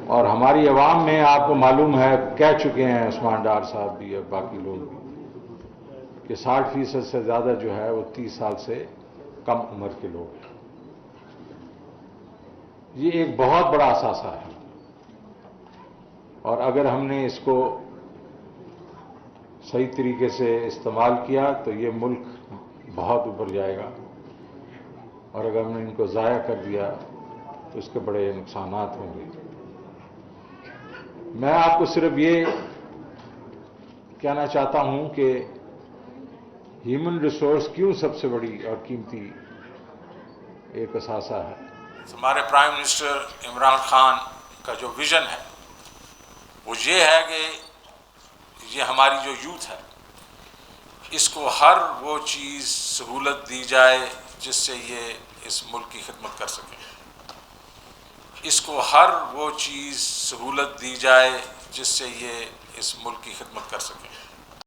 اور ہماری عوام میں آپ کو معلوم ہے، کہہ چکے ہیں عثمان ڈار صاحب بھی اور باقی لوگ بھی، کہ 60% سے زیادہ جو ہے وہ 30 سال سے کم عمر کے لوگ ہیں۔ یہ ایک بہت بڑا اثاثہ ہے، اور اگر ہم نے اس کو صحیح طریقے سے استعمال کیا تو یہ ملک بہت اوپر جائے گا، اور اگر ہم نے ان کو ضائع کر دیا تو اس کے بڑے نقصانات ہوں گے۔ میں آپ کو صرف یہ کہنا چاہتا ہوں کہ ہیومن ریسورس کیوں سب سے بڑی اور قیمتی ایک اثاثہ ہے۔ ہمارے پرائم منسٹر عمران خان کا جو ویژن ہے وہ یہ ہے کہ یہ ہماری جو یوتھ ہے اس کو ہر وہ چیز سہولت دی جائے جس سے یہ اس ملک کی خدمت کر سکے، اس کو ہر وہ چیز سہولت دی جائے جس سے یہ اس ملک کی خدمت کر سکے۔